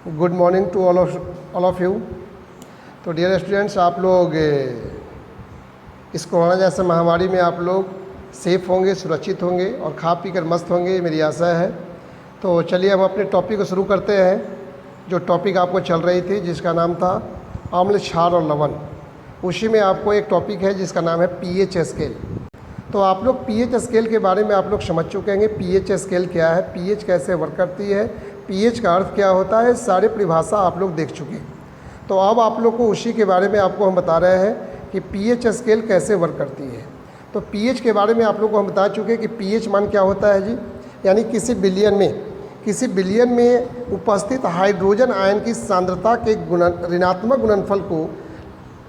Good morning to all of you. तो dear students, आप लोग इस कोरोना जैसे महामारी में आप लोग सेफ़ होंगे, सुरक्षित होंगे और खा पी कर मस्त होंगे, मेरी आशा है। तो चलिए हम अपने टॉपिक को शुरू करते हैं। जो टॉपिक आपको चल रही थी जिसका नाम था अम्ल, क्षार और लवण, उसी में आपको एक टॉपिक है जिसका नाम है पीएच स्केल। तो आप लोग पीएच स्केल के बारे में आप लोग समझ चुके हैं। पीएच स्केल क्या है, पीएच कैसे वर्क करती है, पीएच का अर्थ क्या होता है, सारे परिभाषा आप लोग देख चुके हैं। तो अब आप लोग को उसी के बारे में आपको हम बता रहे हैं कि पीएच स्केल कैसे वर्क करती है। तो पीएच के बारे में आप लोग को हम बता चुके हैं कि पीएच मान क्या होता है जी, यानी किसी बिलियन में उपस्थित हाइड्रोजन आयन की सांद्रता के ऋणात्मक गुणनफल को,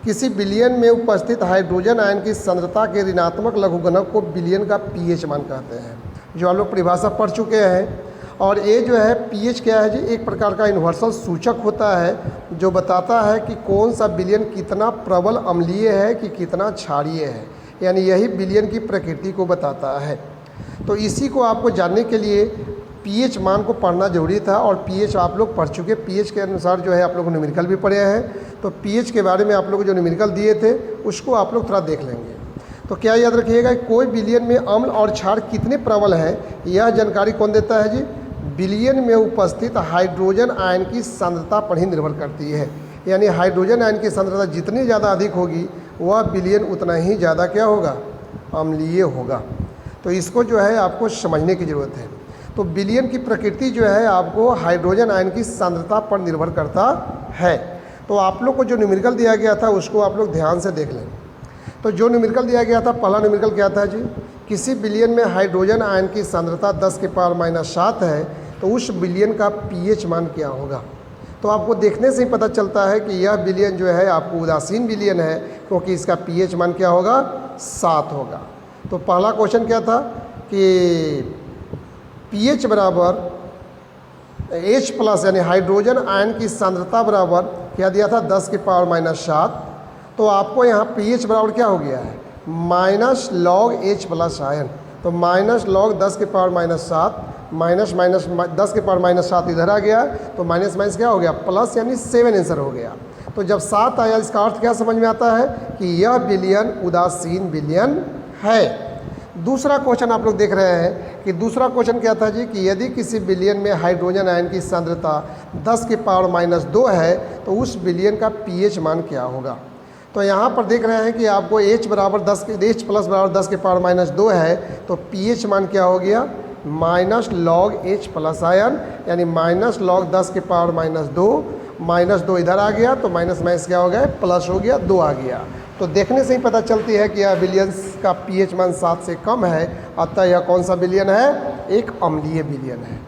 किसी बिलियन में उपस्थित हाइड्रोजन आयन की सांद्रता के ऋणात्मक लघुगणक को बिलियन का पीएच मान कहते हैं, जो आप लोग परिभाषा पढ़ चुके हैं। और ये जो है पीएच क्या है जी, एक प्रकार का यूनिवर्सल सूचक होता है जो बताता है कि कौन सा बिलियन कितना प्रबल अम्लीय है कि कितना क्षारीय है, यानी यही बिलियन की प्रकृति को बताता है। तो इसी को आपको जानने के लिए पीएच मान को पढ़ना जरूरी था, और पीएच आप लोग पढ़ चुके। पीएच के अनुसार जो है आप लोग न्यूमेरिकल भी पढ़े हैं। तो पीएच के बारे में आप लोग जो न्यूमेरिकल दिए थे उसको आप लोग थोड़ा देख लेंगे। तो क्या याद रखिएगा, कोई बिलियन में अम्ल और क्षार कितने प्रबल है, यह जानकारी कौन देता है जी, बिलियन में उपस्थित हाइड्रोजन आयन की सांद्रता पर ही निर्भर करती है। यानी हाइड्रोजन आयन की सांद्रता जितनी ज़्यादा अधिक होगी वह बिलियन उतना ही ज़्यादा क्या होगा, अम्लीय होगा। तो इसको जो है आपको समझने की ज़रूरत है। तो बिलियन की प्रकृति जो है आपको हाइड्रोजन आयन की सांद्रता पर निर्भर करता है। तो आप लोग को जो न्यूमेरिकल दिया गया था उसको आप लोग ध्यान से देख लें। तो जो न्यूमेरिकल दिया गया था, पहला न्यूमेरिकल क्या था जी, किसी बिलियन में हाइड्रोजन आयन की सांद्रता 10⁻⁷ है, तो उस बिलियन का पीएच मान क्या होगा। तो आपको देखने से ही पता चलता है कि यह बिलियन जो है आपको उदासीन बिलियन है, क्योंकि इसका पीएच मान क्या होगा, 7 होगा। तो पहला क्वेश्चन क्या था कि पीएच बराबर H+ यानी हाइड्रोजन आयन की सांद्रता बराबर क्या दिया था, 10⁻⁷। तो आपको यहाँ पीएच बराबर क्या हो गया है, -log H+ आयन। तो -log 10⁻⁷, -10⁻⁷ इधर आ गया, तो माइनस क्या हो गया, प्लस, यानी 7 आंसर हो गया। तो जब 7 आया, इसका अर्थ क्या समझ में आता है कि यह बिलियन उदासीन बिलियन है। दूसरा क्वेश्चन आप लोग देख रहे हैं कि दूसरा क्वेश्चन क्या था जी, कि यदि किसी बिलियन में हाइड्रोजन आयन की सांद्रता 10⁻² है, तो उस बिलियन का पीएच मान क्या होगा। तो यहाँ पर देख रहे हैं कि आपको H+ बराबर 10⁻² है, तो पीएच मान क्या हो गया, -log H+ आयन, यानी -log 10⁻², -2 इधर आ गया, तो माइनस क्या हो गया, प्लस हो गया, 2 आ गया। तो देखने से ही पता चलती है कि यह बिलियन का पीएच मान 7 से कम है, अतः यह कौन सा बिलियन है, एक अम्लीय बिलियन है।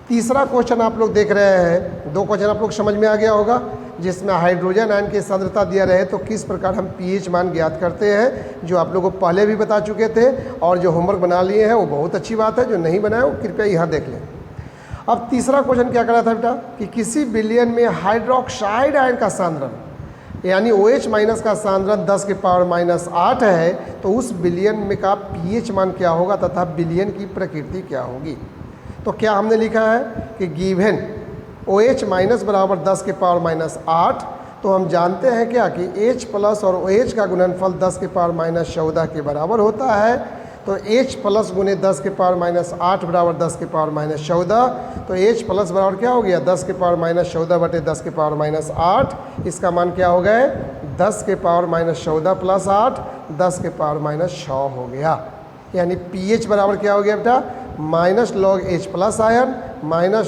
तीसरा क्वेश्चन आप लोग देख रहे हैं, 2 क्वेश्चन आप लोग समझ में आ गया होगा, जिसमें हाइड्रोजन आयन की सांद्रता दिया रहे तो किस प्रकार हम पीएच मान ज्ञात करते हैं, जो आप लोगों को पहले भी बता चुके थे। और जो होमवर्क बना लिए हैं वो बहुत अच्छी बात है, जो नहीं बनाए वो कृपया यहाँ देख लें। अब तीसरा क्वेश्चन क्या कर रहा था बेटा, कि किसी बिलियन में हाइड्रोक्साइड आयन का सांद्रण, यानी OH- का सांद्रण 10⁻⁸ है, तो उस बिलियन में का पीएच मान क्या होगा तथा बिलियन की प्रकृति क्या होगी। तो क्या हमने लिखा है कि गिवन OH- बराबर 10⁻⁸, तो हम जानते हैं क्या कि H+ और OH का गुणनफल 10⁻⁴ के बराबर होता है। तो H+ गुने 10⁻⁸ बराबर 10⁻⁴। तो H+ बराबर क्या हो गया, 10⁻⁴ बटे 10⁻⁸। इसका मान क्या हो गया, 10⁻⁴ प्लस 8, 10⁻�6 हो गया। यानी पीएच बराबर क्या हो गया बेटा, -log H+ आयन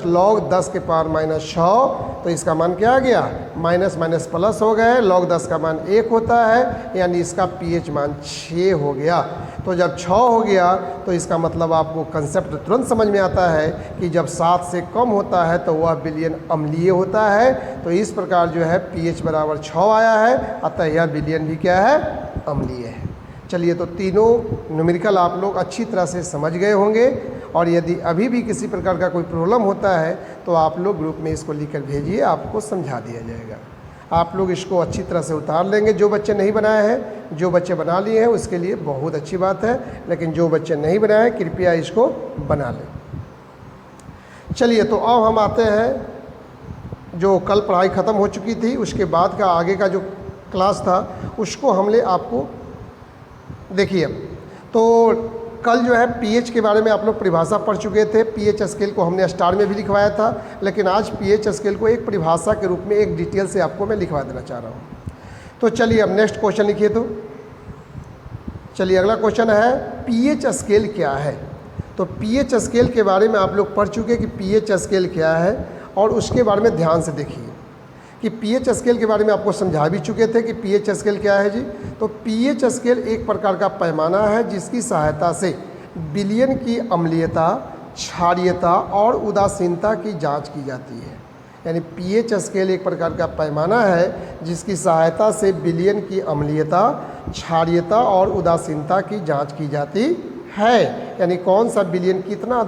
-log 10⁻�6। तो इसका मान क्या आ गया, माइनस प्लस हो गए, log 10 का मान 1 होता है, यानी इसका पीएच मान 6 हो गया। तो जब 6 हो गया तो इसका मतलब आपको कंसेप्ट तुरंत समझ में आता है कि जब 7 से कम होता है तो वह बिलियन अम्लीय होता है। तो इस प्रकार जो है पीएच बराबर 6 आया है, अतः यह बिलियन भी क्या है, अम्लीय है। चलिए, तो तीनों न्यूमेरिकल आप लोग अच्छी तरह से समझ गए होंगे। और यदि अभी भी किसी प्रकार का कोई प्रॉब्लम होता है तो आप लोग ग्रुप में इसको लिखकर भेजिए, आपको समझा दिया जाएगा। आप लोग इसको अच्छी तरह से उतार लेंगे। जो बच्चे नहीं बनाए हैं, जो बच्चे बना लिए हैं उसके लिए बहुत अच्छी बात है, लेकिन जो बच्चे नहीं बनाए हैं कृपया इसको बना लें। चलिए, तो अब हम आते हैं जो कल पढ़ाई ख़त्म हो चुकी थी उसके बाद का आगे का जो क्लास था उसको हमने आपको देखिए। तो कल जो है पीएच के बारे में आप लोग परिभाषा पढ़ चुके थे। पीएच स्केल को हमने स्टार में भी लिखवाया था, लेकिन आज पीएच स्केल को एक परिभाषा के रूप में एक डिटेल से आपको मैं लिखवा देना चाह रहा हूँ। तो चलिए अब नेक्स्ट क्वेश्चन लिखिए। तो चलिए अगला क्वेश्चन है पीएच स्केल क्या है। तो पीएच स्केल के बारे में आप लोग पढ़ चुके कि पीएच स्केल क्या है, और उसके बारे में ध्यान से देखिए कि पीएच स्केल के बारे में आपको समझा भी चुके थे कि पीएच स्केल क्या है जी। तो पीएच स्केल एक प्रकार का पैमाना है जिसकी सहायता से विलयन की अम्लीयता, क्षारीयता और उदासीनता की जांच की जाती है। यानी पीएच स्केल एक प्रकार का पैमाना है जिसकी सहायता से विलयन की अम्लीयता, क्षारीयता और उदासीनता की जांच की जाती है। यानी कौन सा विलयन कितना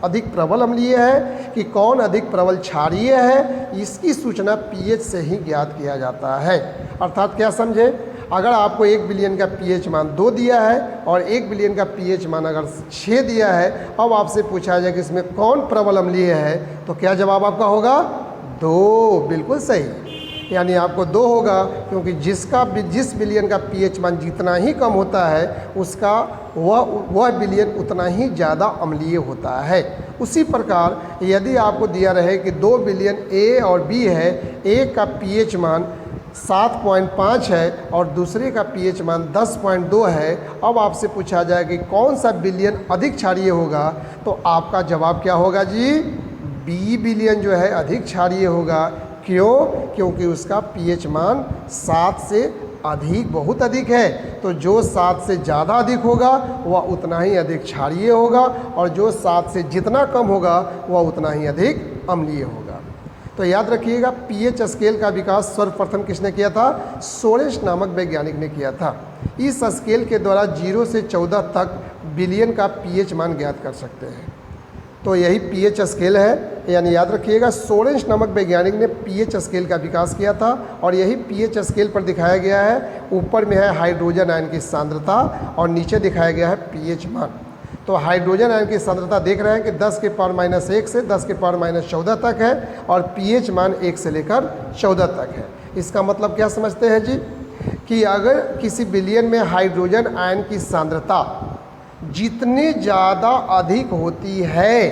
अधिक प्रबल अम्लीय है कि कौन अधिक प्रबल क्षारीय है, इसकी सूचना पीएच से ही ज्ञात किया जाता है। अर्थात क्या समझे, अगर आपको एक विलयन का पीएच मान 2 दिया है और एक विलयन का पीएच मान अगर 6 दिया है, अब आपसे पूछा जाए कि इसमें कौन प्रबल अम्लीय है, तो क्या जवाब आपका होगा 2। बिल्कुल सही। यानी आपको 2 होगा, क्योंकि जिस विलयन का पीएच मान जितना ही कम होता है उसका वह विलयन उतना ही ज़्यादा अम्लीय होता है। उसी प्रकार यदि आपको दिया रहे कि 2 विलयन ए और बी है, एक का पीएच मान 7.5 है और दूसरे का पीएच मान 10.2 है, अब आपसे पूछा जाए कि कौन सा विलयन अधिक क्षारीय होगा, तो आपका जवाब क्या होगा जी, बी विलयन जो है अधिक क्षारीय होगा। क्यों? क्योंकि उसका पीएच मान 7 से अधिक, बहुत अधिक है। तो जो 7 से ज़्यादा अधिक होगा वह उतना ही अधिक क्षारीय होगा, और जो 7 से जितना कम होगा वह उतना ही अधिक अम्लीय होगा। तो याद रखिएगा पीएच स्केल का विकास सर्वप्रथम किसने किया था, सोरेंस नामक वैज्ञानिक ने किया था। इस स्केल के द्वारा 0 से 14 तक विलयन का पीएच मान ज्ञात कर सकते हैं। तो यही पीएच स्केल है। यानी याद रखिएगा सोरेंस नामक वैज्ञानिक ने पीएच स्केल का विकास किया था, और यही पीएच स्केल पर दिखाया गया है। ऊपर में है हाइड्रोजन आयन की सांद्रता और नीचे दिखाया गया है पीएच मान। तो हाइड्रोजन आयन की सांद्रता देख रहे हैं कि 10 के पावर -1 से 10 के पावर -14 तक है, और पीएच मान 1 से लेकर 14 तक है। इसका मतलब क्या समझते हैं जी, कि अगर किसी विलयन में हाइड्रोजन आयन की सांद्रता जितनी ज़्यादा अधिक होती है,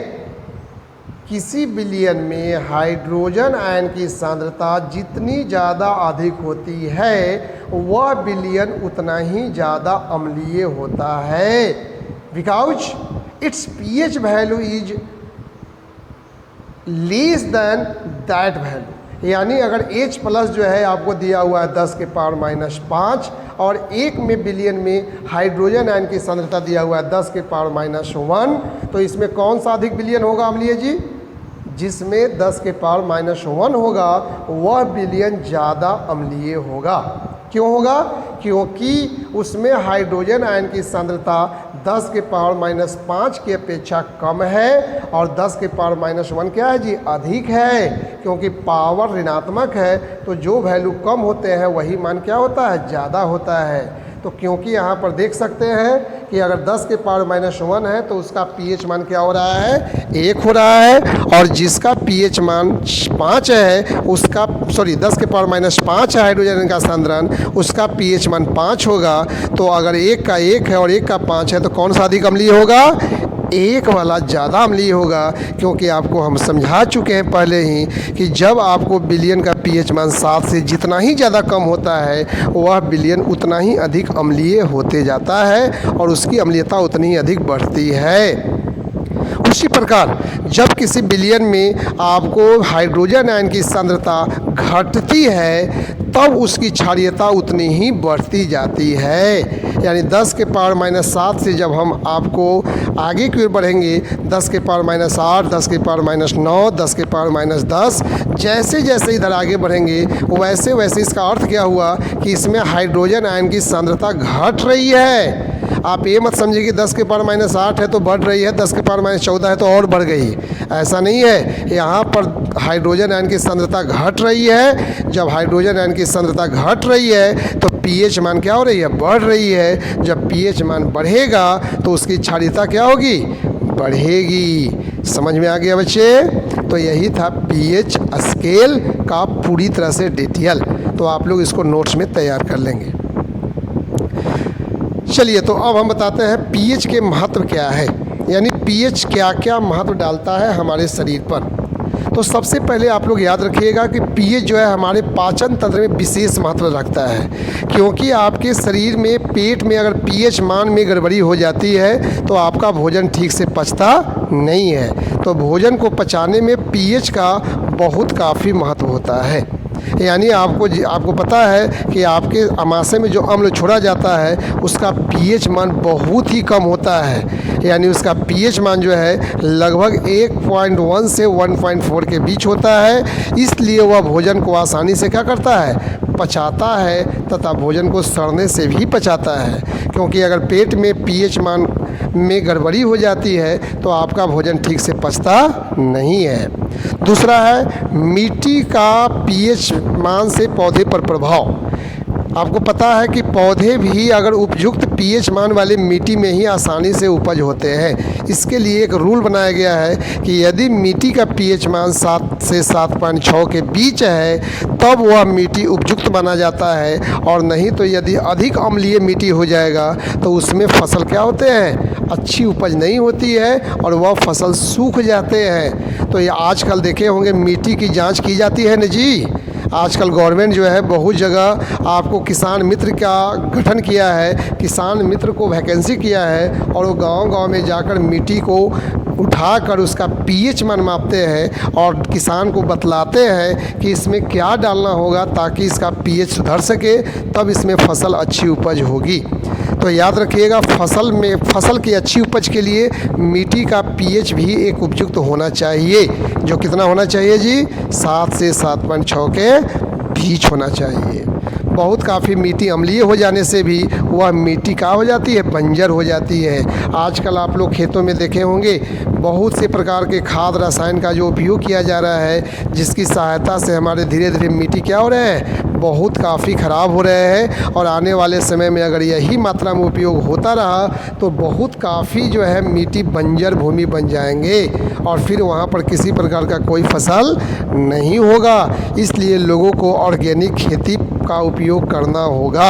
किसी विलयन में हाइड्रोजन आयन की सांद्रता जितनी ज़्यादा अधिक होती है वह विलयन उतना ही ज़्यादा अम्लीय होता है, because it's pH value is less than that value. यानी अगर H प्लस जो है आपको दिया हुआ है 10 के पावर -5, और एक में विलयन में हाइड्रोजन आयन की सांद्रता दिया हुआ है 10 के पावर -1, तो इसमें कौन सा अधिक विलयन होगा अम्लीय जी, जिसमें 10 के पावर -1 होगा वह विलयन ज़्यादा अम्लीय होगा। क्यों होगा? क्योंकि उसमें हाइड्रोजन आयन की सांद्रता 10 के पावर -5 की अपेक्षा कम है, और 10 के पावर -1 क्या है जी, अधिक है। क्योंकि पावर ऋणात्मक है, तो जो वैल्यू कम होते हैं वही मान क्या होता है, ज़्यादा होता है। तो क्योंकि यहाँ पर देख सकते हैं कि अगर 10 के पावर -1 है तो उसका पीएच मान क्या हो रहा है, 1 हो रहा है, और जिसका पीएच मान 5 है उसका 10 के पावर -5 है हाइड्रोजन का सांद्रण, उसका पीएच मान 5 होगा। तो अगर एक का 1 है और एक का 5 है तो कौन सा अधिक अम्लीय होगा, 1 वाला ज़्यादा अम्लीय होगा। क्योंकि आपको हम समझा चुके हैं पहले ही कि जब आपको विलयन का पीएच मान 7 से जितना ही ज़्यादा कम होता है वह विलयन उतना ही अधिक अम्लीय होते जाता है, और उसकी अम्लीयता उतनी ही अधिक बढ़ती है। उसी प्रकार जब किसी विलयन में आपको हाइड्रोजन आयन की सांद्रता घटती है तब उसकी क्षारीयता उतनी ही बढ़ती जाती है। यानी 10 के पावर -7 से जब हम आपको आगे की ओर बढ़ेंगे, 10 के पावर -8, 10 के पावर -9, 10 के पावर -10, जैसे जैसे इधर आगे बढ़ेंगे वैसे वैसे इसका अर्थ क्या हुआ कि इसमें हाइड्रोजन आयन की सांद्रता घट रही है। आप ये मत समझिए कि 10 के पावर -8 है तो बढ़ रही है, 10 के पावर -14 है तो और बढ़ गई, ऐसा नहीं है। यहाँ पर हाइड्रोजन आयन की सांद्रता घट रही है। जब हाइड्रोजन आयन की सांद्रता घट रही है तो पीएच मान क्या हो रही है, बढ़ रही है। जब पीएच मान बढ़ेगा तो उसकी क्षारीयता क्या होगी, बढ़ेगी। समझ में आ गया बच्चे? तो यही था पीएच स्केल का पूरी तरह से डिटेल। तो आप लोग इसको नोट्स में तैयार कर लेंगे। चलिए, तो अब हम बताते हैं पीएच के महत्व क्या है, यानी पीएच क्या क्या महत्व डालता है हमारे शरीर पर। तो सबसे पहले आप लोग याद रखिएगा कि पीएच जो है हमारे पाचन तंत्र में विशेष महत्व रखता है, क्योंकि आपके शरीर में पेट में अगर पीएच मान में गड़बड़ी हो जाती है तो आपका भोजन ठीक से पचता नहीं है। तो भोजन को पचाने में पीएच का बहुत काफ़ी महत्व होता है। यानी आपको पता है कि आपके आमाशय में जो अम्ल छोड़ा जाता है उसका पीएच मान बहुत ही कम होता है। यानी उसका पीएच मान जो है लगभग 1.1 से 1.4 के बीच होता है। इसलिए वह भोजन को आसानी से क्या करता है, पचाता है, तथा भोजन को सड़ने से भी बचाता है। क्योंकि अगर पेट में पीएच मान में गड़बड़ी हो जाती है तो आपका भोजन ठीक से पचता नहीं है। दूसरा है मिट्टी का पीएच मान से पौधे पर प्रभाव। आपको पता है कि पौधे भी अगर उपयुक्त पीएच मान वाले मिट्टी में ही आसानी से उपज होते हैं। इसके लिए एक रूल बनाया गया है कि यदि मिट्टी का पीएच मान 7 से 7.6 के बीच है तब वह मिट्टी उपयुक्त माना जाता है, और नहीं तो यदि अधिक अम्लीय मिट्टी हो जाएगा तो उसमें फसल क्या होते हैं, अच्छी उपज नहीं होती है और वह फसल सूख जाते हैं। तो ये आजकल देखे होंगे मिट्टी की जाँच की जाती है न जी। आजकल गवर्नमेंट जो है बहुत जगह आपको किसान मित्र का गठन किया है, किसान मित्र को वैकेंसी किया है, और वो गांव-गांव में जाकर मिट्टी को उठाकर उसका पीएच मान मापते हैं और किसान को बतलाते हैं कि इसमें क्या डालना होगा ताकि इसका पीएच सुधर सके, तब इसमें फसल अच्छी उपज होगी। तो याद रखिएगा फसल की अच्छी उपज के लिए मिट्टी का पीएच भी एक उपयुक्त होना चाहिए, जो कितना होना चाहिए जी, 7 से 7.6 के बीच होना चाहिए। बहुत काफ़ी मिट्टी अम्लीय हो जाने से भी वह मिट्टी क्या हो जाती है, बंजर हो जाती है। आजकल आप लोग खेतों में देखे होंगे बहुत से प्रकार के खाद रसायन का जो उपयोग किया जा रहा है, जिसकी सहायता से हमारे धीरे धीरे मिट्टी क्या हो रहे हैं, बहुत काफ़ी ख़राब हो रहे हैं। और आने वाले समय में अगर यही मात्रा में उपयोग होता रहा तो बहुत काफ़ी जो है मिट्टी बंजर भूमि बन जाएंगे और फिर वहाँ पर किसी प्रकार का कोई फसल नहीं होगा। इसलिए लोगों को ऑर्गेनिक खेती का उपयोग करना होगा,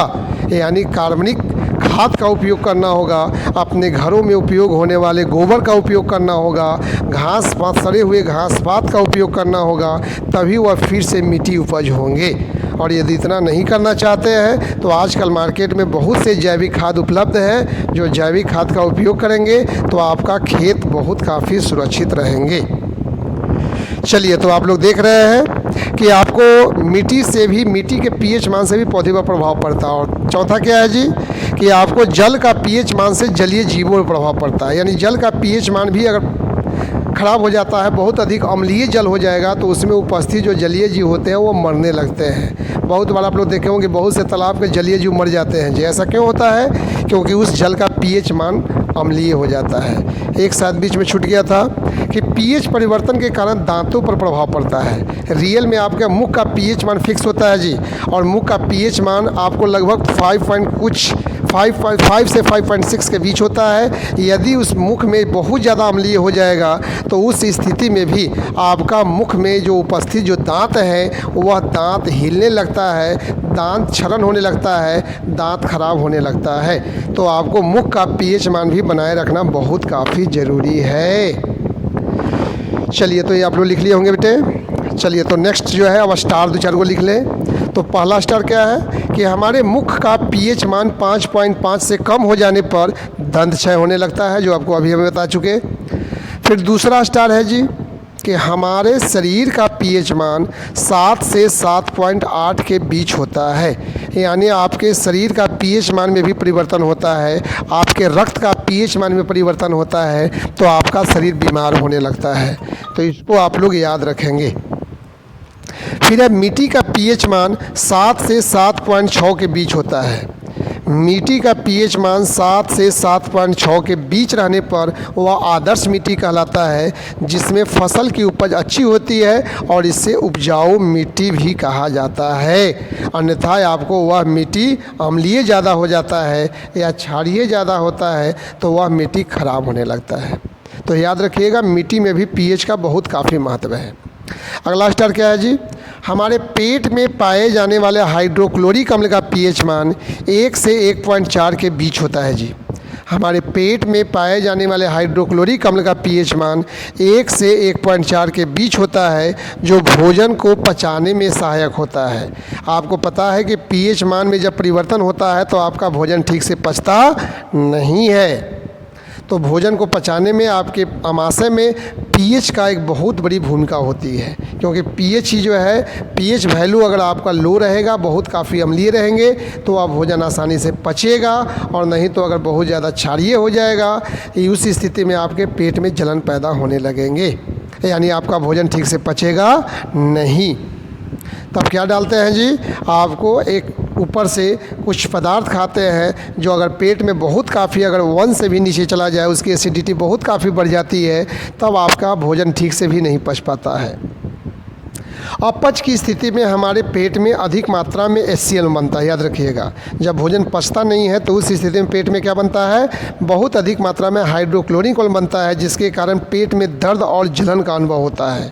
यानी कार्बनिक खाद का उपयोग करना होगा, अपने घरों में उपयोग होने वाले गोबर का उपयोग करना होगा, घास पात सड़े हुए घास पात का उपयोग करना होगा, तभी वह फिर से मिट्टी उपज होंगे। और यदि इतना नहीं करना चाहते हैं तो आजकल मार्केट में बहुत से जैविक खाद उपलब्ध है। जो जैविक खाद का उपयोग करेंगे तो आपका खेत बहुत काफ़ी सुरक्षित रहेंगे। चलिए, तो आप लोग देख रहे हैं कि आपको मिट्टी के पीएच मान से भी पौधे पर प्रभाव पड़ता है। और चौथा क्या है जी, कि आपको जल का पीएच मान से जलीय जीवों पर प्रभाव पड़ता है। यानी जल का पीएच मान भी अगर खराब हो जाता है, बहुत अधिक अम्लीय जल हो जाएगा, तो उसमें उपस्थित जो जलीय जीव होते हैं वो मरने लगते हैं। बहुत बार आप लोग देखे होंगे बहुत से तालाब के जलीय जीव मर जाते हैं जी। ऐसा क्यों होता है? क्योंकि उस जल का पीएच मान अम्लीय हो जाता है। एक साथ बीच में छूट गया था कि पीएच परिवर्तन के कारण दांतों पर प्रभाव पड़ता है। रियल में आपका मुख का पीएच मान फिक्स होता है जी, और मुख का पीएच मान आपको लगभग 5 से 5.6 के बीच होता है। यदि उस मुख में बहुत ज़्यादा अम्लीय हो जाएगा तो उस स्थिति में भी आपका मुख में जो उपस्थित जो दांत है वह दांत हिलने लगता है, दांत क्षरण होने लगता है, दांत खराब होने लगता है। तो आपको मुख का पीएच मान भी बनाए रखना बहुत काफ़ी ज़रूरी है। चलिए, तो ये आप लोग लिख लिए होंगे बेटे। चलिए, तो नेक्स्ट जो है अब स्टार 2-4 को लिख लें। तो पहला स्टार क्या है कि हमारे मुख का पीएच मान 5.5 से कम हो जाने पर दंत क्षय होने लगता है, जो आपको अभी हमें बता चुके। फिर दूसरा स्टार है जी कि हमारे शरीर का पीएच मान 7 से 7.8 के बीच होता है। यानी आपके शरीर का पीएच मान में भी परिवर्तन होता है, आपके रक्त का पीएच मान में परिवर्तन होता है, तो आपका शरीर बीमार होने लगता है। तो इसको आप लोग याद रखेंगे। फिर है मिट्टी का पीएच मान 7 से 7.6 के बीच होता है। मिट्टी का पीएच मान 7 से 7.6 के बीच रहने पर वह आदर्श मिट्टी कहलाता है, जिसमें फसल की उपज अच्छी होती है और इसे उपजाऊ मिट्टी भी कहा जाता है। अन्यथा आपको वह मिट्टी अम्लीय ज़्यादा हो जाता है या क्षारीय ज़्यादा होता है तो वह मिट्टी खराब होने लगता है। तो याद रखिएगा मिट्टी में भी पीएच का बहुत काफ़ी महत्व है। अगला स्टार क्या है जी, हमारे पेट में पाए जाने वाले हाइड्रोक्लोरिक अम्ल का पीएच मान 1 से 1.4 के बीच होता है जी। हमारे पेट में पाए जाने वाले हाइड्रोक्लोरिक अम्ल का पीएच मान 1 से 1.4 के बीच होता है, जो भोजन को पचाने में सहायक होता है। आपको पता है कि पीएच मान में जब परिवर्तन होता है तो आपका भोजन ठीक से पचता नहीं है। तो भोजन को पचाने में आपके आमाशय में पीएच का एक बहुत बड़ी भूमिका होती है, क्योंकि पीएच ही जो है, पीएच वैल्यू अगर आपका लो रहेगा, बहुत काफ़ी अम्लीय रहेंगे, तो आप भोजन आसानी से पचेगा, और नहीं तो अगर बहुत ज़्यादा क्षारीय हो जाएगा, उस स्थिति में आपके पेट में जलन पैदा होने लगेंगे, यानी आपका भोजन ठीक से पचेगा नहीं। तब क्या डालते हैं जी, आपको एक ऊपर से कुछ पदार्थ खाते हैं जो अगर पेट में बहुत काफ़ी, अगर 1 से भी नीचे चला जाए, उसकी एसिडिटी बहुत काफ़ी बढ़ जाती है, तब आपका भोजन ठीक से भी नहीं पच पाता है। अपच की स्थिति में हमारे पेट में अधिक मात्रा में HCl बनता है। याद रखिएगा, जब भोजन पचता नहीं है तो उस स्थिति में पेट में क्या बनता है, बहुत अधिक मात्रा में हाइड्रोक्लोरिक अम्ल बनता है, जिसके कारण पेट में दर्द और जलन का अनुभव होता है,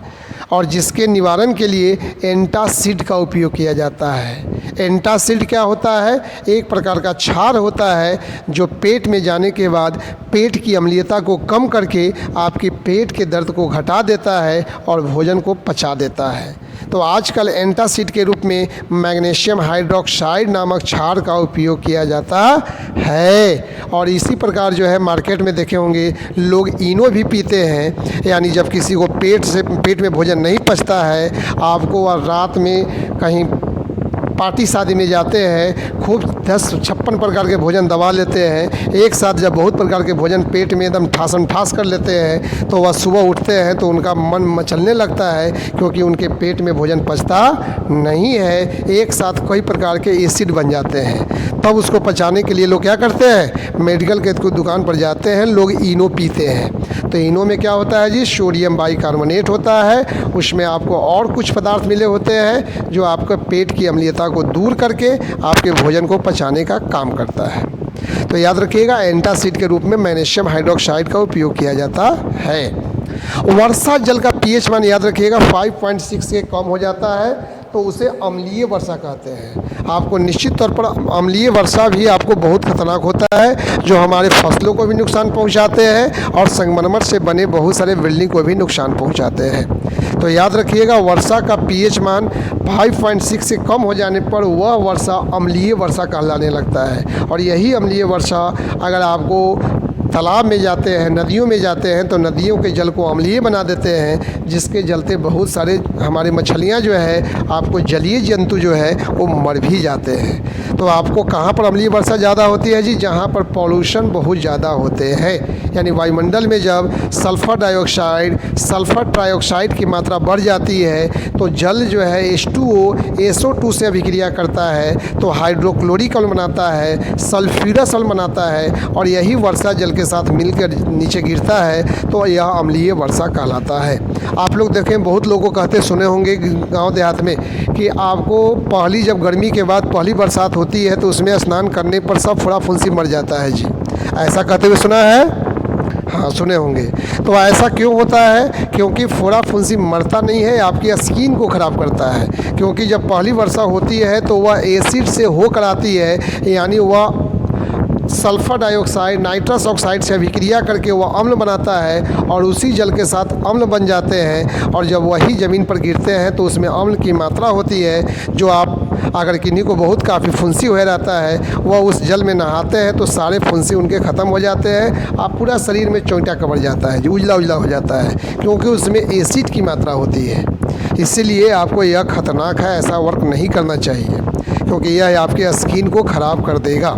और जिसके निवारण के लिए एंटासिड का उपयोग किया जाता है। एंटासिड क्या होता है, एक प्रकार का क्षार होता है जो पेट में जाने के बाद पेट की अम्लीयता को कम करके आपके पेट के दर्द को घटा देता है और भोजन को पचा देता है। तो आजकल एंटासिड के रूप में मैग्नीशियम हाइड्रोक्साइड नामक क्षार का उपयोग किया जाता है। और इसी प्रकार जो है मार्केट में देखे होंगे लोग इनो भी पीते हैं, यानी जब किसी को पेट में भोजन नहीं पचता है, आपको और रात में कहीं पार्टी शादी में जाते हैं, खूब 10-56 प्रकार के भोजन दबा लेते हैं, एक साथ जब बहुत प्रकार के भोजन पेट में एकदम ठासम ठास कर लेते हैं, तो वह सुबह उठते हैं तो उनका मन मचलने लगता है, क्योंकि उनके पेट में भोजन पचता नहीं है, एक साथ कई प्रकार के एसिड बन जाते हैं। तब उसको पचाने के लिए लोग क्या करते हैं, मेडिकल के दुकान पर जाते हैं, लोग इनो पीते हैं। तो इनो में क्या होता है जी, सोडियम बाइकार्बोनेट होता है, उसमें आपको और कुछ पदार्थ मिले होते हैं जो आपके पेट की अम्लीयता को दूर करके आपके भोजन को पचाने का काम करता है। तो याद रखिएगा, एंटासिड के रूप में मैग्नीशियम हाइड्रोक्साइड का उपयोग किया जाता है। वर्षा जल का पीएच मान याद रखिएगा 5.6 से कम हो जाता है तो उसे अम्लीय वर्षा कहते हैं। आपको निश्चित तौर पर अम्लीय वर्षा भी आपको बहुत खतरनाक होता है, जो हमारे फसलों को भी नुकसान पहुंचाते हैं और संगमरमर से बने बहुत सारे बिल्डिंग को भी नुकसान पहुंचाते हैं। तो याद रखिएगा, वर्षा का पीएच मान 5.6 से कम हो जाने पर वह वर्षा अम्लीय वर्षा कहलाने लगता है। और यही अम्लीय वर्षा अगर आपको तालाब में जाते हैं, नदियों में जाते हैं, तो नदियों के जल को अम्लीय बना देते हैं, जिसके चलते बहुत सारे हमारे मछलियां जो है, आपको जलीय जंतु जो है वो मर भी जाते हैं। तो आपको कहाँ पर अम्लीय वर्षा ज़्यादा होती है जी, जहाँ पर पॉल्यूशन बहुत ज़्यादा होते हैं, यानी वायुमंडल में जब सल्फ़र डाइऑक्साइड, सल्फ़र ट्राइऑक्साइड की मात्रा बढ़ जाती है तो जल जो है H2O SO2 से अभिक्रिया करता है तो हाइड्रोक्लोरिक अम्ल बनाता है, सल्फ्यूरस अम्ल बनाता है, और यही वर्षा जल के साथ मिलकर नीचे गिरता है तो यह अम्लीय वर्षा कहलाता है। आप लोग देखें, बहुत लोगों को कहते सुने होंगे गांव देहात में कि आपको पहली जब गर्मी के बाद पहली बरसात होती है तो उसमें स्नान करने पर सब फोड़ा फुंसी मर जाता है जी, ऐसा कहते हुए सुना है? हाँ, सुने होंगे। तो ऐसा क्यों होता है? क्योंकि फोड़ा फुंसी मरता नहीं है, आपकी स्किन को ख़राब करता है, क्योंकि जब पहली वर्षा होती है तो वह एसिड से होकर आती है, यानी वह सल्फ़र डाइऑक्साइड नाइट्रस ऑक्साइड से अभिक्रिया करके वह अम्ल बनाता है और उसी जल के साथ अम्ल बन जाते हैं, और जब वही ज़मीन पर गिरते हैं तो उसमें अम्ल की मात्रा होती है, जो आप अगर किन्हीं को बहुत काफ़ी फुंसी हो रहता है, वह उस जल में नहाते हैं तो सारे फुंसी उनके ख़त्म हो जाते हैं, आप पूरा शरीर में चोंटा कबर जाता है, उजला उजला हो जाता है, क्योंकि उसमें एसिड की मात्रा होती है। इसीलिए आपको यह खतरनाक है, ऐसा वर्क नहीं करना चाहिए, क्योंकि यह आपके स्किन को ख़राब कर देगा।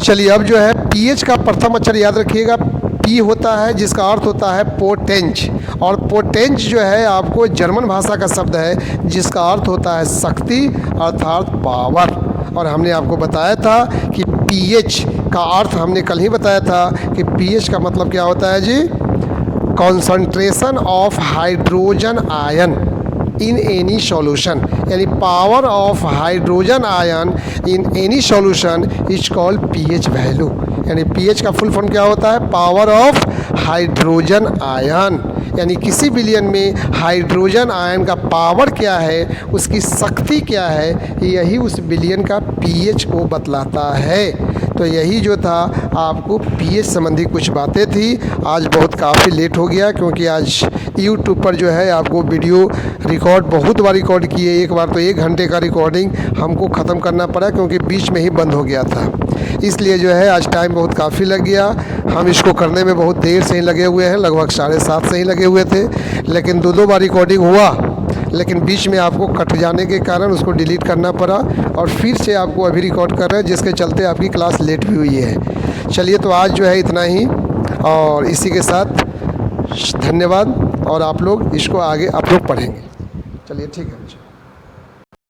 चलिए, अब जो है पीएच का प्रथम अक्षर याद रखिएगा, पी होता है, जिसका अर्थ होता है पोटेंज, और पोटेंज जो है आपको जर्मन भाषा का शब्द है जिसका अर्थ होता है शक्ति अर्थात पावर। और हमने आपको बताया था कि पीएच का अर्थ हमने कल ही बताया था कि पीएच का मतलब क्या होता है जी, concentration of hydrogen ion in any solution, यानी power of hydrogen ion in any solution is called pH value. यानी पीएच का फुल फॉर्म क्या होता है, पावर ऑफ हाइड्रोजन आयन, यानी किसी विलयन में हाइड्रोजन आयन का पावर क्या है, उसकी शक्ति क्या है, यही उस विलयन का पीएच को बतलाता है। तो यही जो था आपको पीएच संबंधी कुछ बातें थी। आज बहुत काफ़ी लेट हो गया क्योंकि आज यूट्यूब पर जो है आपको वीडियो रिकॉर्ड बहुत बार रिकॉर्ड किए, एक बार तो 1 घंटे का रिकॉर्डिंग हमको ख़त्म करना पड़ा क्योंकि बीच में ही बंद हो गया था। इसलिए जो है आज टाइम बहुत काफ़ी लग गया। हम इसको करने में बहुत देर से ही लगे हुए हैं, लगभग 7:30 से ही लगे हुए थे, लेकिन 2 बार रिकॉर्डिंग हुआ, लेकिन बीच में आपको कट जाने के कारण उसको डिलीट करना पड़ा और फिर से आपको अभी रिकॉर्ड कर रहे हैं, जिसके चलते आपकी क्लास लेट भी हुई है। चलिए, तो आज जो है इतना ही, और इसी के साथ धन्यवाद, और आप लोग इसको आगे आप लोग पढ़ेंगे। चलिए, ठीक है।